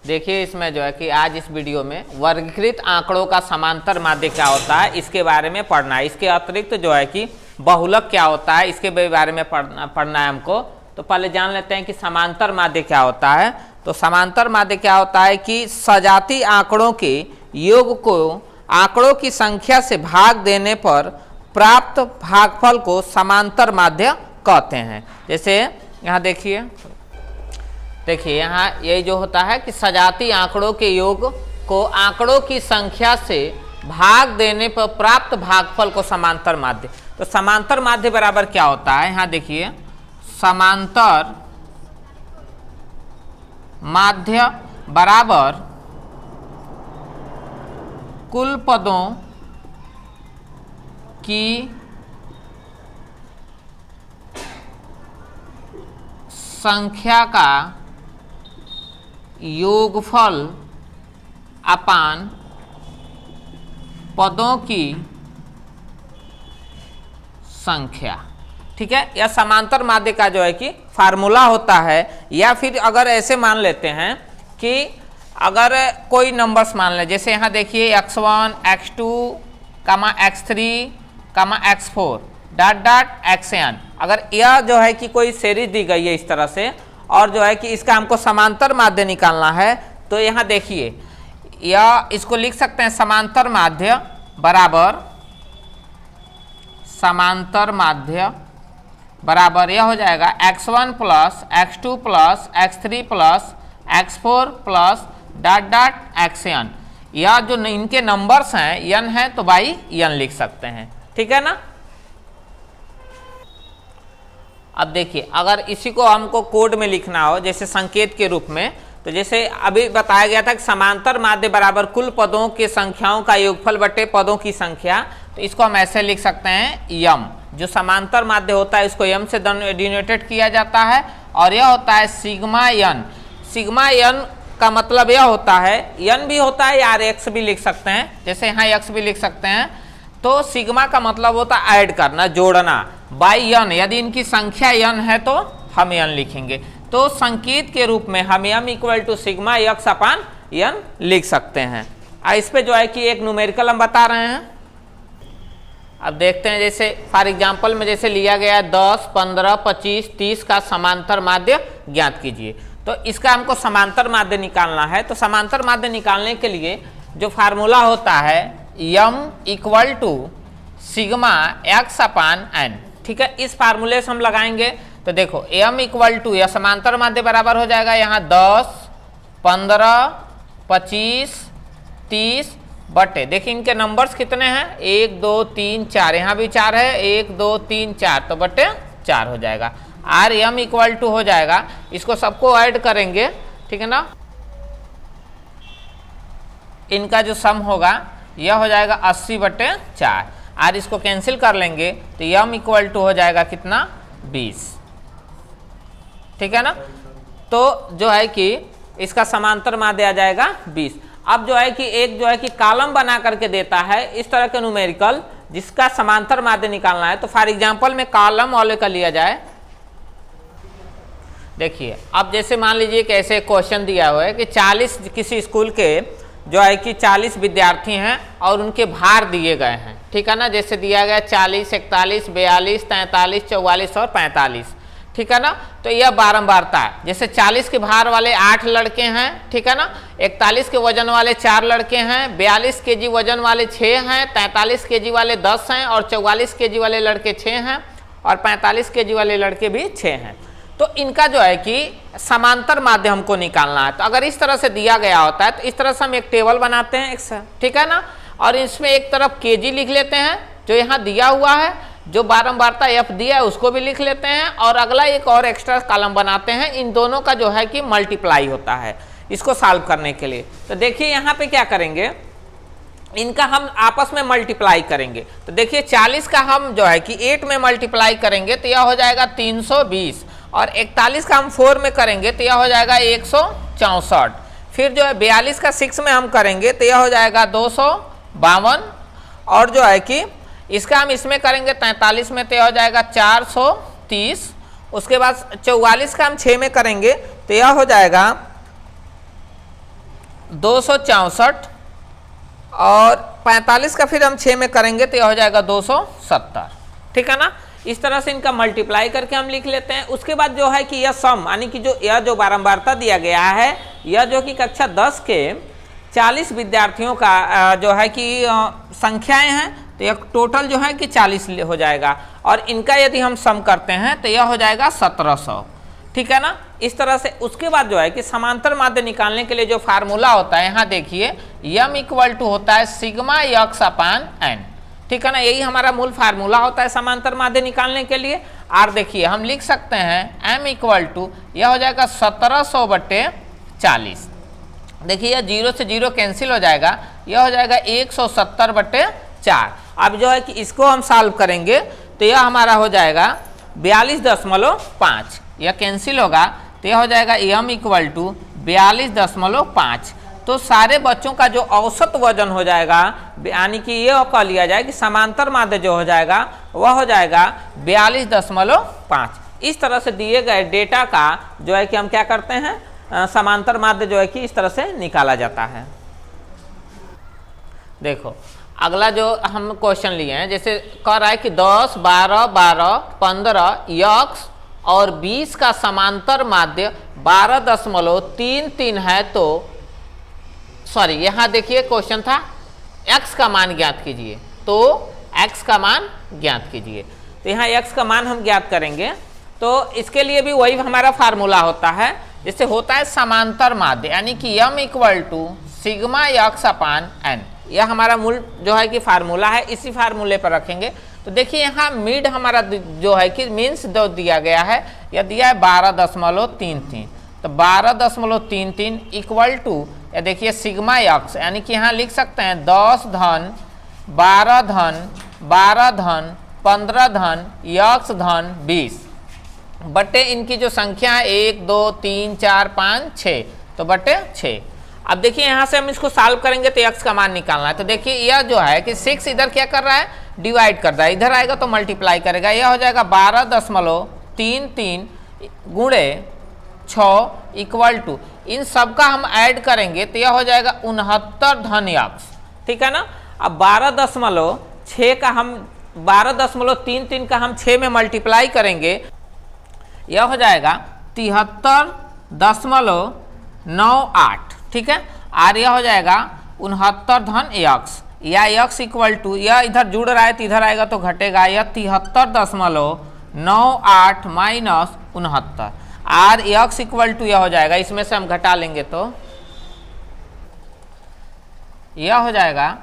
देखिए इसमें जो है कि आज इस वीडियो में वर्गीकृत आंकड़ों का समांतर माध्य क्या होता है इसके बारे में पढ़ना है। इसके अतिरिक्त जो है कि बहुलक क्या होता है इसके बारे में पढ़ना है हमको। तो पहले जान लेते हैं कि समांतर माध्य क्या होता है। तो समांतर माध्य क्या होता है कि सजाती आंकड़ों के योग को आंकड़ों की संख्या से भाग देने पर प्राप्त भागफल को समांतर माध्य कहते हैं। जैसे यहाँ देखिए यहाँ ये जो होता है कि सजाती आंकड़ों के योग को आंकड़ों की संख्या से भाग देने पर प्राप्त भागफल को समांतर माध्य। तो समांतर माध्य बराबर क्या होता है, यहाँ देखिए समांतर माध्य बराबर कुल पदों की संख्या का योगफल अपान पदों की संख्या। ठीक है, यह समांतर माध्य का जो है कि फार्मूला होता है। या फिर अगर ऐसे मान लेते हैं कि अगर कोई नंबर्स मान ले, जैसे यहाँ देखिए x1 x2 x3 x4 dot dot xn, अगर यह जो है कि कोई सीरीज दी गई है इस तरह से और जो है कि इसका हमको समांतर माध्य निकालना है, तो यहाँ देखिए यह इसको लिख सकते हैं समांतर माध्य बराबर यह हो जाएगा x1 plus x2 plus x3 plus x4 plus dot dot xn। यह जो इनके नंबर्स हैं n है तो बाई n लिख सकते हैं। ठीक है ना। अब देखिए अगर इसी को हमको कोड में लिखना हो जैसे संकेत के रूप में, तो जैसे अभी बताया गया था कि समांतर माध्य बराबर कुल पदों के संख्याओं का योगफल बटे पदों की संख्या। तो इसको हम ऐसे लिख सकते हैं यम, जो समांतर माध्य होता है इसको यम से डिनोटेड किया जाता है और यह होता है सिग्मा यन। सिग्मा यन का मतलब यह होता है, यन भी होता है या एक्स भी लिख सकते हैं, जैसे यहाँ एक्स भी लिख सकते हैं। तो सिग्मा का मतलब होता है ऐड करना, जोड़ना, बाई यन। यदि इनकी संख्या यन है तो हम यन लिखेंगे। तो संकेत के रूप में हम यम इक्वल टू सिग्मा यक्स अपान यन लिख सकते हैं। इस पे जो है कि एक न्यूमेरिकल हम बता रहे हैं। अब देखते हैं, जैसे फॉर एग्जांपल में जैसे लिया गया 10, 15, 25, 30 का समांतर माध्य ज्ञात कीजिए। तो इसका हमको समांतर माध्य निकालना है। तो समांतर माध्य निकालने के लिए जो फार्मूला होता है mean equal to sigma x upon n. ठीक है, इस फार्मूले से हम लगाएंगे। तो देखो एम इक्वल टू यह समांतर माध्य बराबर हो जाएगा यहाँ 10, 15, 25, 30 बटे, देखिए इनके नंबर्स कितने हैं 1 2 3 4, यहाँ भी 4 है 1 2 3 4, तो बटे 4 हो जाएगा। आर एम इक्वल टू हो जाएगा, इसको सबको ऐड करेंगे। ठीक है ना, इनका जो सम होगा यह हो जाएगा 80 बटे 4। और इसको कैंसिल कर लेंगे तो यम इक्वल टू हो जाएगा कितना 20। ठीक है ना। तो जो है कि इसका समांतर माध्य आ जाएगा 20। अब जो है कि एक जो है कि कॉलम बना करके देता है इस तरह के न्यूमेरिकल जिसका समांतर माध्य निकालना है। तो फॉर एग्जांपल में कॉलम वाले का लिया जाए। देखिए अब जैसे मान लीजिए कि ऐसे क्वेश्चन दिया हुआ है कि 40 किसी स्कूल के जो है कि 40 विद्यार्थी हैं और उनके भार दिए गए हैं। ठीक है ना, जैसे दिया गया 40, 41, 42, 43, 44 और 45। ठीक है ना। तो यह बारंबारता है, जैसे 40 के भार वाले 8 लड़के हैं। ठीक है ना, 41 के वजन वाले 4 लड़के हैं, 42 केजी वजन वाले 6 हैं, 43 केजी वाले 10 हैं और 44 केजी वाले लड़के 6 हैं और 45 केजी वाले लड़के भी 6 हैं। तो इनका जो है कि समांतर माध्य हमको निकालना है। तो अगर इस तरह से दिया गया होता है तो इस तरह से हम एक टेबल बनाते हैं एक, ठीक है ना, और इसमें एक तरफ केजी लिख लेते हैं जो यहाँ दिया हुआ है, जो बारंबारता एफ दिया है उसको भी लिख लेते हैं और अगला एक और एक्स्ट्रा कॉलम बनाते हैं। इन दोनों का जो है कि मल्टीप्लाई होता है इसको सॉल्व करने के लिए। तो देखिए यहाँ पे क्या करेंगे, इनका हम आपस में मल्टीप्लाई करेंगे। तो देखिए 40 का हम जो है कि 8 में मल्टीप्लाई करेंगे तो यह हो जाएगा 320 और 41 का हम 4 में करेंगे तो यह हो जाएगा 164। फिर जो है 42 का 6 में हम करेंगे तो यह हो जाएगा 252 और जो है कि इसका हम इसमें करेंगे 43 में तो यह हो जाएगा 430। उसके बाद 44 का हम 6 में करेंगे तो यह हो जाएगा 264 और 45 का फिर हम 6 में करेंगे तो यह हो जाएगा 270, ठीक है ना। इस तरह से इनका मल्टीप्लाई करके हम लिख लेते हैं। उसके बाद जो है कि यह सम यानी कि यह जो बारंबारता दिया गया है, यह जो कि कक्षा 10 के 40 विद्यार्थियों का जो है कि संख्याएं हैं, तो यह टोटल जो है कि 40 हो जाएगा और इनका यदि हम सम करते हैं तो यह हो जाएगा 1700, ठीक है ना। इस तरह से उसके बाद जो है कि समांतर माध्य निकालने के लिए जो फार्मूला होता है, यहाँ देखिए यम इक्वल टू होता है सिग्मा यक्स अपान एन, ठीक है ना। यही हमारा मूल फार्मूला होता है समांतर माध्य निकालने के लिए। और देखिए हम लिख सकते हैं एम इक्वल टू यह हो जाएगा 1700/40। देखिए यह 0 से 0 कैंसिल हो जाएगा, यह हो जाएगा 170/4। अब जो है कि इसको हम सॉल्व करेंगे तो यह हमारा हो जाएगा 42.5, यह कैंसिल होगा तो यह हो जाएगा एम इक्वल टू 42.5। तो सारे बच्चों का जो औसत वजन हो जाएगा, यानी कि ये कह लिया जाए कि समांतर माध्य जो हो जाएगा वह हो जाएगा 42.5। इस तरह से दिए गए डेटा का जो है कि हम क्या करते हैं, समांतर माध्य जो है कि इस तरह से निकाला जाता है। देखो अगला जो हम क्वेश्चन लिए हैं, जैसे कह रहा है कि 10, 12, 12, 15 यक्स और 20 का समांतर माध्य 12.33 है। तो सॉरी, यहाँ देखिए क्वेश्चन था x का मान ज्ञात कीजिए, तो x का मान ज्ञात कीजिए। तो यहाँ x का मान हम ज्ञात करेंगे, तो इसके लिए भी वही हमारा फार्मूला होता है, जिससे होता है समांतर माध्य, यानी कि m इक्वल टू सिग्मा यक्स अपान एन। यह हमारा मूल जो है कि फार्मूला है, इसी फार्मूले पर रखेंगे। तो देखिए यहाँ मिड हमारा जो है कि मीन्स दो दिया गया है, यह दिया है 12.33, तो 12.33 इक्वल टू या देखिए सिग्मा यक्स, यानी कि यहाँ लिख सकते हैं 10 धन 12 धन 12 धन 15 धन यक्स धन 20 बटे इनकी जो संख्या है 1 2 3 4 5 6, तो बटे 6। अब देखिए यहाँ से हम इसको सॉल्व करेंगे तो x का मान निकालना है। तो देखिए यह जो है कि 6 इधर क्या कर रहा है, डिवाइड कर रहा है, इधर आएगा तो मल्टीप्लाई करेगा, यह हो जाएगा 12.33 गुणे 6 इक्वल टू इन सब का हम ऐड करेंगे तो यह हो जाएगा 69 धन यक्स, ठीक है ना। अब 12.6 का हम 12.33 का हम 6 में मल्टीप्लाई करेंगे, यह हो जाएगा 73.98, ठीक है। और यह हो जाएगा 69 धन यक्स, या यक्स इक्वल टू यह इधर जुड़ रहा है तो इधर आएगा तो घटेगा, यह 73.98 माइनस 69 आर यक्स इक्वल टू यह हो जाएगा, इसमें से हम घटा लेंगे तो यह हो जाएगा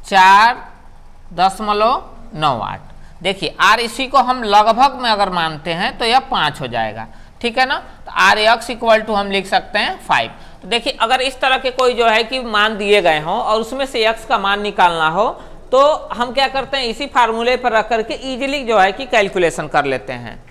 4.98। देखिए आर इसी को हम लगभग में अगर मानते हैं तो यह 5 हो जाएगा, ठीक है ना। तो आर यक्स इक्वल टू हम लिख सकते हैं 5। तो देखिए अगर इस तरह के कोई जो है कि मान दिए गए हों और उसमें से x का मान निकालना हो तो हम क्या करते हैं, इसी फार्मूले पर रख करके इजीली जो है कि कैलकुलेशन कर लेते हैं।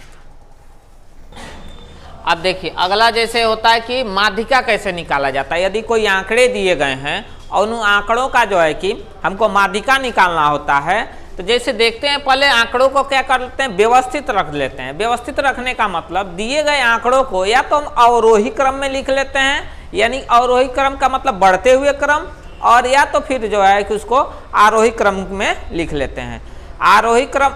अब देखिए अगला जैसे होता है कि माध्यिका कैसे निकाला जाता है। यदि कोई आंकड़े दिए गए हैं और उन आंकड़ों का जो है कि हमको माध्यिका निकालना होता है, तो जैसे देखते हैं पहले आंकड़ों को क्या करते हैं, व्यवस्थित रख लेते हैं। व्यवस्थित रखने का मतलब दिए गए आंकड़ों को या तो हम अवरोही क्रम में लिख लेते हैं, यानी अवरोही क्रम का मतलब बढ़ते हुए क्रम, और या तो फिर जो है कि उसको आरोही क्रम में लिख लेते हैं। आरोही क्रम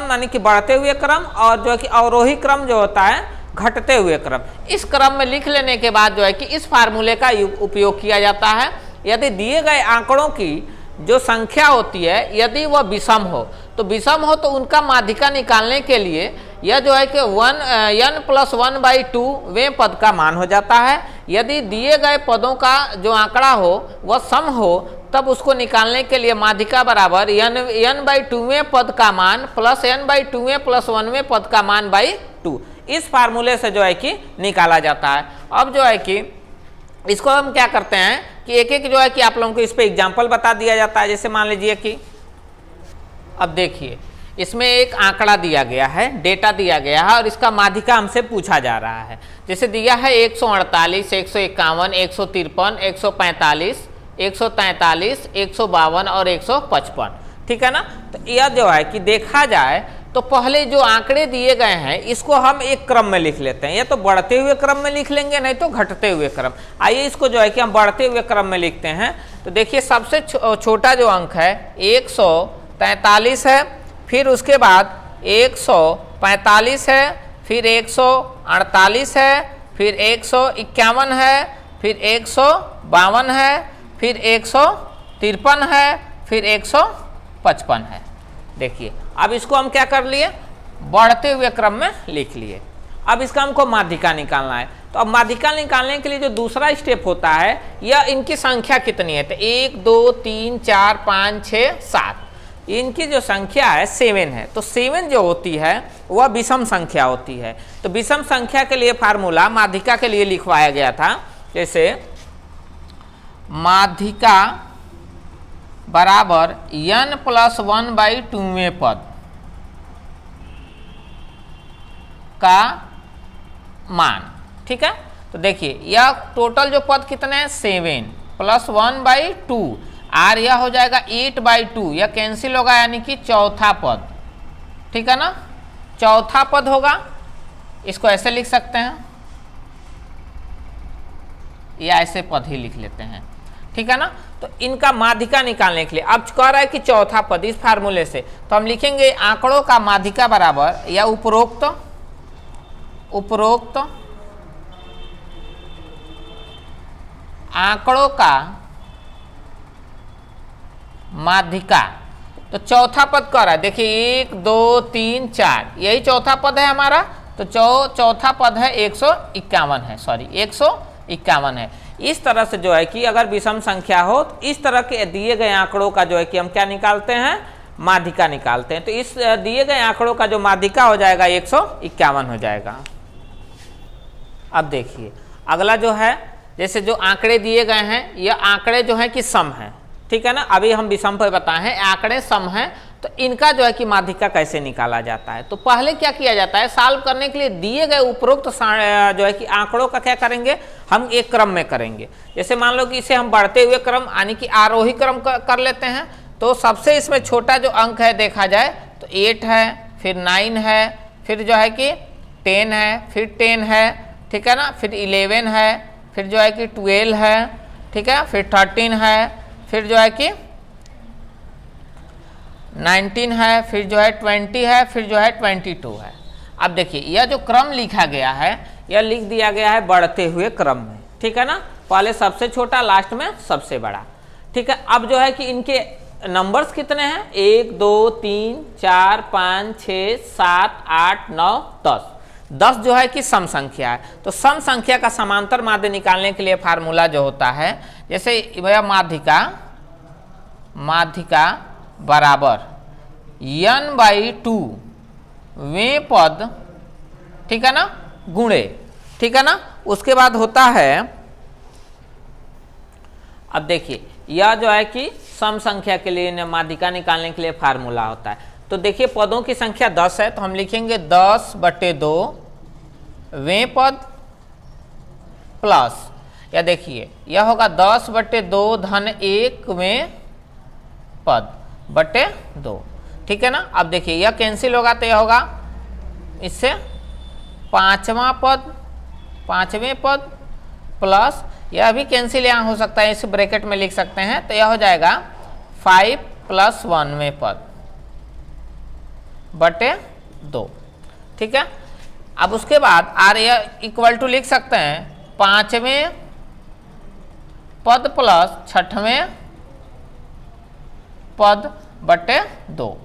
यानी कि बढ़ते हुए क्रम, और जो है कि अवरोही क्रम जो होता है घटते हुए क्रम। इस क्रम में लिख लेने के बाद जो है कि इस फार्मूले का उपयोग किया जाता है। यदि दिए गए आंकड़ों की जो संख्या होती है यदि वह विषम हो, तो विषम हो तो उनका माध्यिका निकालने के लिए यह जो है कि n+1/2 वें पद का मान हो जाता है। यदि दिए गए पदों का जो आंकड़ा हो वह सम हो, तब उसको निकालने के लिए माध्यिका बराबर n/2वें पद का मान प्लस n/2वें प्लस 1वें पद का मान बाई 2। इस फार्मूले से जो है कि निकाला जाता है। अब जो है कि इसको हम क्या करते हैं कि एक एक जो है कि आप लोगों को इस पे एग्जाम्पल बता दिया जाता है। जैसे मान लीजिए कि अब देखिए इसमें एक आंकड़ा दिया गया है, डेटा दिया गया है और इसका माध्यिका हमसे पूछा जा रहा है। जैसे दिया है 148, 151, 153, 145, 143, 152 और 155, ठीक है ना। तो यह जो है कि देखा जाए तो पहले जो आंकड़े दिए गए हैं इसको हम एक क्रम में लिख लेते हैं, या तो बढ़ते हुए क्रम में लिख लेंगे नहीं तो घटते हुए क्रम। आइए इसको जो है कि हम बढ़ते हुए क्रम में लिखते हैं। तो देखिए सबसे छोटा जो अंक है 143 है, फिर उसके बाद 145 है, फिर 148 है, फिर 151 है, फिर 152 है, फिर 153 है, फिर 155 है। देखिए अब इसको हम क्या कर लिए, बढ़ते हुए क्रम में लिख लिए। अब इसका हमको माध्यिका निकालना है। तो अब माध्यिका निकालने के लिए जो दूसरा स्टेप होता है, यह इनकी संख्या कितनी है, तो 1 2 3 4 5 6 7, इनकी जो संख्या है 7 है। तो 7 जो होती है वह विषम संख्या होती है। तो विषम संख्या के लिए फार्मूला माध्यिका के लिए लिखवाया गया था, जैसे माध्यिका बराबर n+1/2वें पद का मान। ठीक है, तो देखिए यह टोटल जो पद कितने हैं 7 + 1/2, और यह हो जाएगा 8/2, यह कैंसिल होगा, यानी कि चौथा पद। ठीक है ना, चौथा पद होगा। इसको ऐसे लिख सकते हैं या ऐसे पद ही लिख लेते हैं। ठीक है ना, तो इनका माध्यिका निकालने के लिए अब कह रहा है कि चौथा पद इस फार्मूले से, तो हम लिखेंगे आंकड़ों का माध्यिका बराबर या उपरोक्त आंकड़ों का माध्यिका। तो चौथा पद कह रहा है, देखिए 1 2 3 4, यही चौथा पद है हमारा। तो चौथा पद है 151 है, सॉरी 151 है। इस तरह से जो है कि अगर विषम संख्या हो तो इस तरह के दिए गए आंकड़ों का जो है कि हम क्या निकालते हैं, माध्यिका निकालते हैं। तो इस दिए गए आंकड़ों का जो माध्यिका हो जाएगा 151 हो जाएगा। अब देखिए अगला जो है, जैसे जो आंकड़े दिए गए हैं यह आंकड़े जो है कि सम है। ठीक है ना, अभी हम विषम पर बताए हैं, आंकड़े सम हैं, तो इनका जो है कि माध्यिका कैसे निकाला जाता है। तो पहले क्या किया जाता है, सॉल्व करने के लिए दिए गए उपरोक्त जो है कि आंकड़ों का क्या करेंगे, हम एक क्रम में करेंगे। जैसे मान लो कि इसे हम बढ़ते हुए क्रम यानी कि आरोही क्रम कर लेते हैं। तो सबसे इसमें छोटा जो अंक है देखा जाए तो 8 है, फिर 9 है, फिर जो है कि 10 है, फिर 10 है, ठीक है ना, फिर 11 है, फिर जो है कि 12 है, ठीक है, फिर 13 है, फिर जो है कि 19 है, फिर जो है 20 है, फिर जो है 22 है। अब देखिए यह जो क्रम लिखा गया है यह लिख दिया गया है बढ़ते हुए क्रम में। ठीक है ना, पहले सबसे छोटा, लास्ट में सबसे बड़ा। ठीक है, अब जो है कि इनके नंबर्स कितने हैं, 1 2 3 4 5 6 7 8 9 10। 10 जो है कि सम संख्या है। तो सम संख्या का समांतर माध्य निकालने के लिए फार्मूला जो होता है, जैसे यह माध्यिका बराबर n/2 वें पद, ठीक है ना, गुणे, ठीक है ना। उसके बाद होता है, अब देखिए यह जो है कि सम संख्या के लिए माध्यिका निकालने के लिए फार्मूला होता है। तो देखिए पदों की संख्या 10 है, तो हम लिखेंगे 10/2 वें पद प्लस, या देखिए यह होगा 10/2 धन 1 वें पद बटे 2। ठीक है ना, अब देखिए यह कैंसिल होगा तो यह होगा इससे 5वें पद प्लस, यह भी कैंसिल यहाँ हो सकता है, इस ब्रैकेट में लिख सकते हैं। तो यह हो जाएगा 5 + 1वें पद बटे 2। ठीक है, अब उसके बाद आर यह इक्वल टू लिख सकते हैं 5वें पद प्लस 6वें पद बटे 2।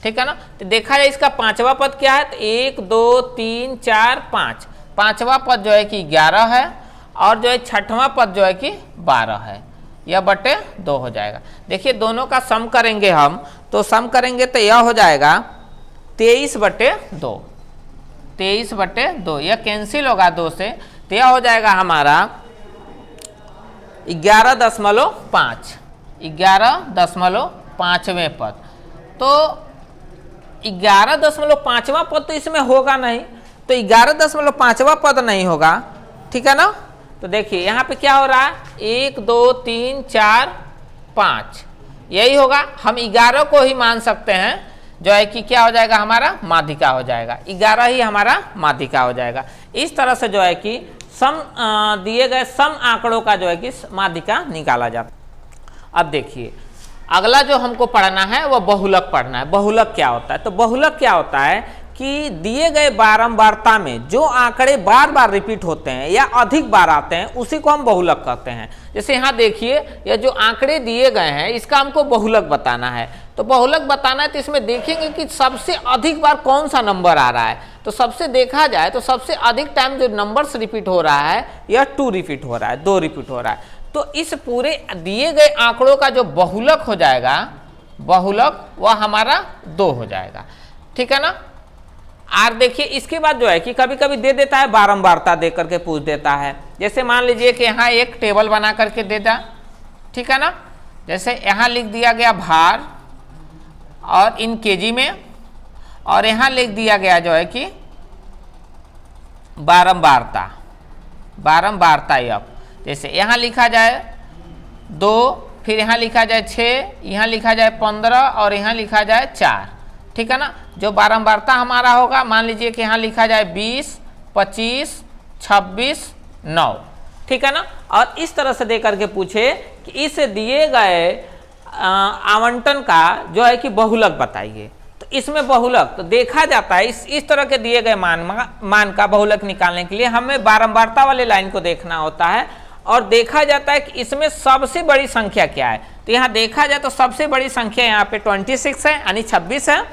ठीक है ना, तो देखा जाए इसका 5वां पद क्या है, तो 1 2 3 4 5, 5वां पद जो है कि 11 है, और जो है 6वां पद जो है कि 12 है, यह बटे 2 हो जाएगा। देखिए दोनों का सम करेंगे हम, तो सम करेंगे तो यह हो जाएगा 23/2, 23/2, यह कैंसिल होगा 2 से, तो यह हो जाएगा हमारा 11.5, 11.5वें पद। तो 11.5वां पद तो इसमें होगा नहीं, तो 11.5वां पद नहीं होगा। ठीक है ना, तो देखिए यहाँ पे क्या हो रहा है, 1 2 3 4 5, यही होगा। हम 11 को ही मान सकते हैं जो है कि क्या हो जाएगा, हमारा माध्यिका हो जाएगा। 11 ही हमारा माध्यिका हो जाएगा। इस तरह से जो है कि सम दिए गए सम आंकड़ों का जो है कि माध्यिका निकाला जाता है। अब देखिए अगला जो हमको पढ़ना है वह बहुलक पढ़ना है। बहुलक क्या होता है? तो बहुलक क्या होता है कि दिए गए बारंबारता में जो आंकड़े बार बार रिपीट होते हैं या अधिक बार आते हैं उसी को हम बहुलक कहते हैं। जैसे यहाँ देखिए ये जो आंकड़े दिए गए हैं इसका हमको बहुलक बताना है। तो बहुलक बताना है तो इसमें देखेंगे कि सबसे अधिक बार कौन सा नंबर आ रहा है। तो सबसे देखा जाए तो सबसे अधिक टाइम जो नंबर्स रिपीट हो रहा है यह 2 रिपीट हो रहा है, 2 रिपीट हो रहा है। तो इस पूरे दिए गए आंकड़ों का जो बहुलक हो जाएगा, बहुलक वह हमारा 2 हो जाएगा। ठीक है ना। और देखिए इसके बाद जो है कि कभी कभी दे देता है बारंबारता दे करके पूछ देता है। जैसे मान लीजिए कि यहाँ एक टेबल बना करके दे दा, ठीक है ना। जैसे यहाँ लिख दिया गया भार और इन केजी में, और यहाँ लिख दिया गया जो है कि बारंबारता, बारंबारता यप। जैसे यहाँ लिखा जाए 2, फिर यहाँ लिखा जाए 6, यहाँ लिखा जाए 15 और यहाँ लिखा जाए 4। ठीक है ना। जो बारंबारता हमारा होगा मान लीजिए कि यहाँ लिखा जाए 20, 25, 26, 9। ठीक है ना। और इस तरह से दे करके पूछे कि इस दिए गए आवंटन का जो है कि बहुलक बताइए। तो इसमें बहुलक तो देखा जाता है इस तरह के दिए गए मान का बहुलक निकालने के लिए हमें बारंबारता वाले लाइन को देखना होता है और देखा जाता है कि इसमें सबसे बड़ी संख्या क्या है। तो यहाँ देखा जाए तो सबसे बड़ी संख्या यहाँ पे 26 है, यानी 26 है।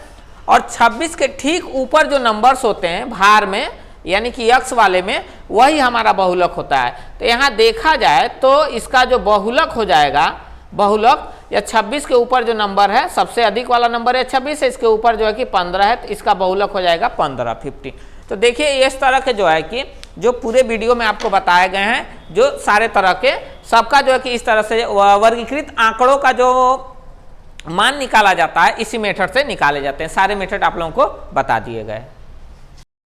और 26 के ठीक ऊपर जो नंबर्स होते हैं भार में यानी कि यक्स वाले में, वही हमारा बहुलक होता है। तो यहाँ देखा जाए तो इसका जो बहुलक हो जाएगा, बहुलक या 26 के ऊपर जो नंबर है, सबसे अधिक वाला नंबर है 26 है, इसके ऊपर जो है कि 15 है, तो इसका बहुलक हो जाएगा 15, 50। तो देखिए इस तरह के जो है कि जो पूरे वीडियो में आपको बताए गए हैं जो सारे तरह के सबका जो है कि इस तरह से वर्गीकृत आंकड़ों का जो मान निकाला जाता है इसी मेथड से निकाले जाते हैं। सारे मेथड आप लोगों को बता दिए गए।